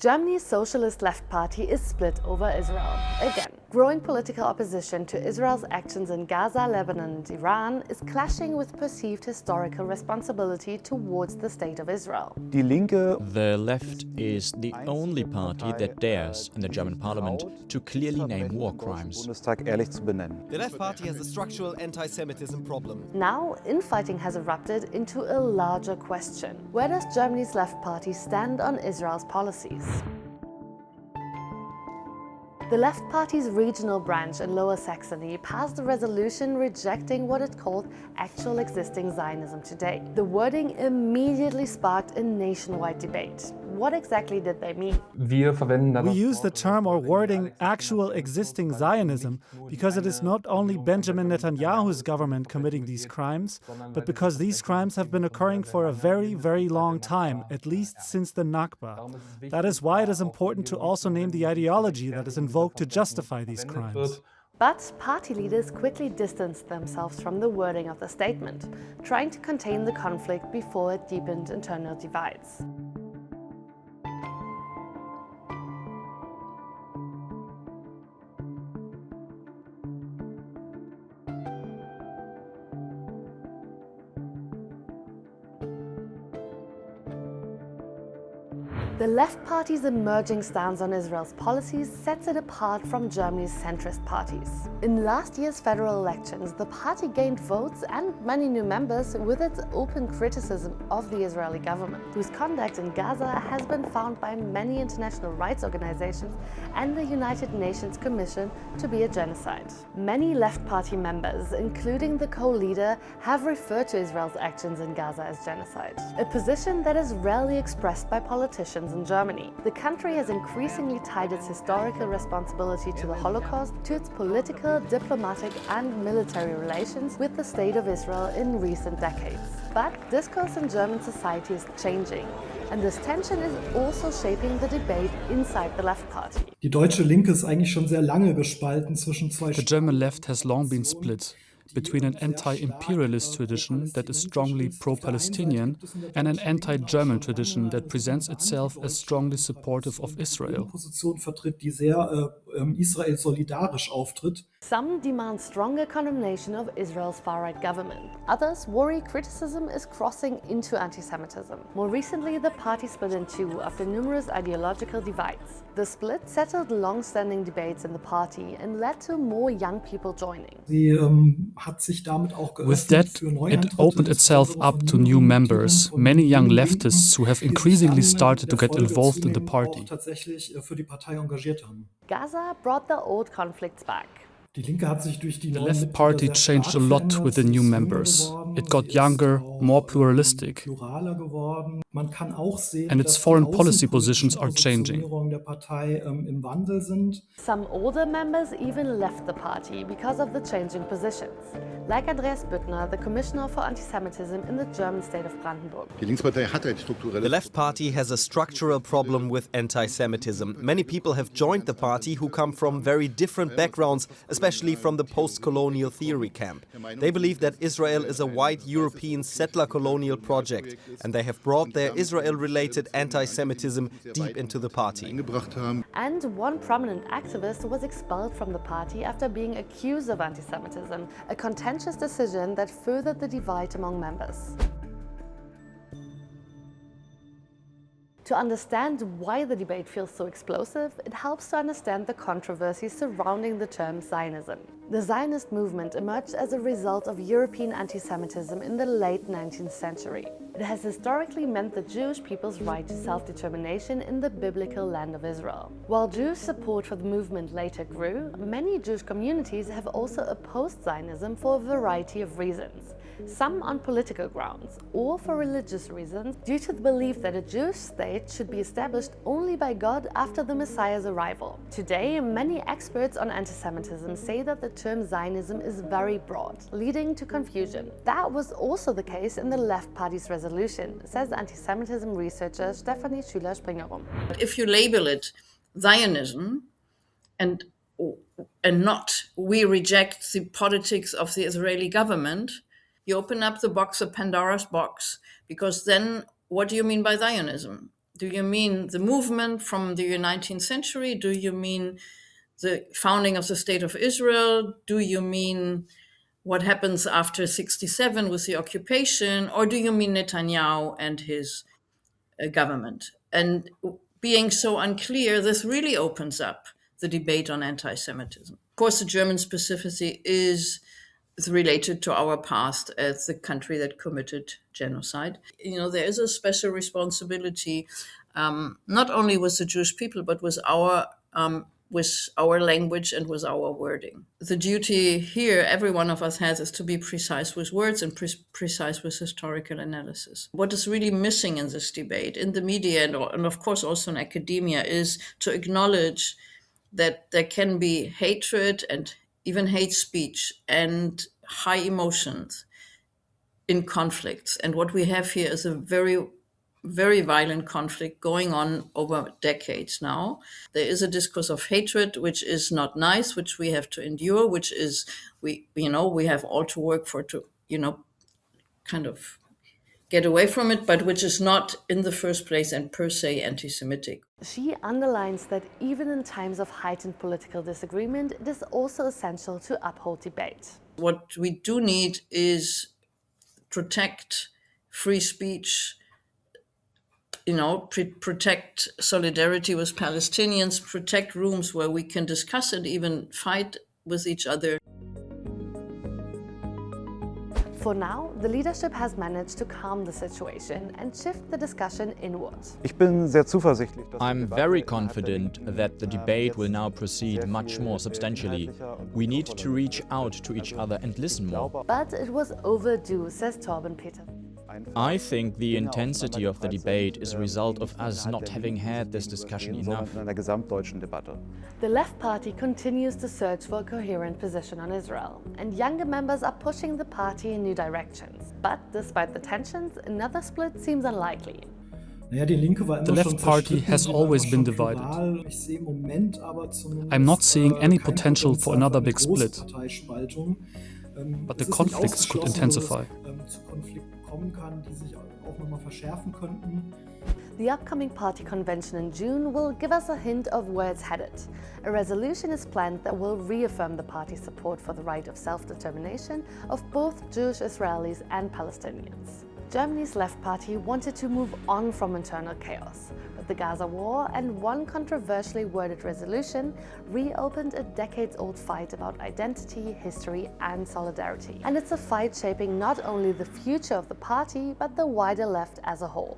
Germany's Socialist Left Party is split over Israel. Again, growing political opposition to Israel's actions in Gaza, Lebanon and Iran is clashing with perceived historical responsibility towards the State of Israel. The left is the only party that dares, in the German parliament, to clearly name war crimes. The Left Party has a structural anti-Semitism problem. Now, infighting has erupted into a larger question. Where does Germany's Left Party stand on Israel's policies? The Left Party's regional branch in Lower Saxony passed a resolution rejecting what it called actual existing Zionism today. The wording immediately sparked a nationwide debate. What exactly did they mean? We use the term or wording actual existing Zionism because it is not only Benjamin Netanyahu's government committing these crimes, but because these crimes have been occurring for a very, very long time, at least since the Nakba. That is why it is important to also name the ideology that is invoked to justify these crimes. But party leaders quickly distanced themselves from the wording of the statement, trying to contain the conflict before it deepened internal divides. The Left Party's emerging stance on Israel's policies sets it apart from Germany's centrist parties. In last year's federal elections, the party gained votes and many new members with its open criticism of the Israeli government, whose conduct in Gaza has been found by many international rights organizations and the United Nations Commission to be a genocide. Many Left Party members, including the co-leader, have referred to Israel's actions in Gaza as genocide, a position that is rarely expressed by politicians in Germany. The country has increasingly tied its historical responsibility to the Holocaust to its political, diplomatic and military relations with the State of Israel in recent decades. But discourse in German society is changing, and this tension is also shaping the debate inside the Left Party. Die deutsche Linke ist eigentlich schon sehr lange gespalten zwischen zwei The German left has long been split between an anti-imperialist tradition that is strongly pro-Palestinian and an anti-German tradition that presents itself as strongly supportive of Israel. Position vertritt, die sehr Israel solidarisch auftritt. Some demand stronger condemnation of Israel's far-right government. Others worry criticism is crossing into anti-Semitism. More recently, the party split in two after numerous ideological divides. The split settled long-standing debates in the party and led to more young people joining. Sie hat sich damit auch With geöffnet that, für it Neueintritte. opened itself up to new members, many young leftists who have increasingly started to get involved in the party. Auch tatsächlich für die Partei engagiert haben. Gaza brought the old conflicts back. Die Linke hat sich durch die The neuen left Mitglieder party sehr changed a stark lot verändert. with the Sie new ist members. jünger geworden, It got sie ist younger, auch, more pluralistic. pluraler geworden. Man kann auch sehen, And its dass die foreign policy außenpolitischen positions are changing. Positionierungen der Partei im Wandel sind. Some older members even left the party because of the changing positions, like Andreas Büttner, the Commissioner for Antisemitism in the German state of Brandenburg. Die Linkspartei hat ein strukturelles The Left Party has a structural problem with anti-Semitism. Many people have joined the party who come from very different backgrounds, especially from the post-colonial theory camp. They believe that Israel is a white European settler colonial project, and they have brought their Israel-related anti-Semitism deep into the party. eingebracht haben. And one prominent activist was expelled from the party after being accused of anti-Semitism, a contentious decision that furthered the divide among members. To understand why the debate feels so explosive, it helps to understand the controversy surrounding the term Zionism. The Zionist movement emerged as a result of European anti-Semitism in the late 19th century. It has historically meant the Jewish people's right to self-determination in the biblical land of Israel. While Jewish support for the movement later grew, many Jewish communities have also opposed Zionism for a variety of reasons. Some on political grounds, or for religious reasons, due to the belief that a Jewish state should be established only by God after the Messiah's arrival. Today, many experts on anti-Semitism say that the term Zionism is very broad, leading to confusion. That was also the case in the Left Party's resolution, says anti-Semitism researcher Stefanie Schüler-Springerum. If you label it Zionism and not we reject the politics of the Israeli government, you open up the box of Pandora's box, because then what do you mean by Zionism? Do you mean the movement from the 19th century? Do you mean the founding of the State of Israel? Do you mean what happens after 67 with the occupation? Or do you mean Netanyahu and his government? And being so unclear, this really opens up the debate on anti-Semitism. Of course, the German specificity is related to our past as the country that committed genocide. You know, there is a special responsibility, not only with the Jewish people, but with our language and with our wording. The duty here, every one of us has, is to be precise with words and precise with historical analysis. What is really missing in this debate, in the media and of course also in academia, is to acknowledge that there can be hatred and even hate speech and high emotions in conflicts. And what we have here is a very, very violent conflict going on over decades now. There is a discourse of hatred, which is not nice, which we have to endure, which is, we have all to work for to, kind of get away from it, but which is not in the first place and per se anti-Semitic. She underlines that even in times of heightened political disagreement, it is also essential to uphold debate. What we do need is protect free speech, protect solidarity with Palestinians, protect rooms where we can discuss and even fight with each other. For now, the leadership has managed to calm the situation and shift the discussion inward. I'm very confident that the debate will now proceed much more substantially. We need to reach out to each other and listen more. But it was overdue, says Torben Peter. I think the intensity of the debate is a result of us not having had this discussion enough. The Left Party continues to search for a coherent position on Israel, and younger members are pushing the party in new directions. But despite the tensions, another split seems unlikely. The Left Party has always been divided. I'm not seeing any potential for another big split, but the conflicts could intensify. The upcoming party convention in June will give us a hint of where it's headed. A resolution is planned that will reaffirm the party's support for the right of self-determination of both Jewish Israelis and Palestinians. Germany's Left Party wanted to move on from internal chaos, but the Gaza war and one controversially worded resolution reopened a decades-old fight about identity, history and solidarity. And it's a fight shaping not only the future of the party, but the wider left as a whole.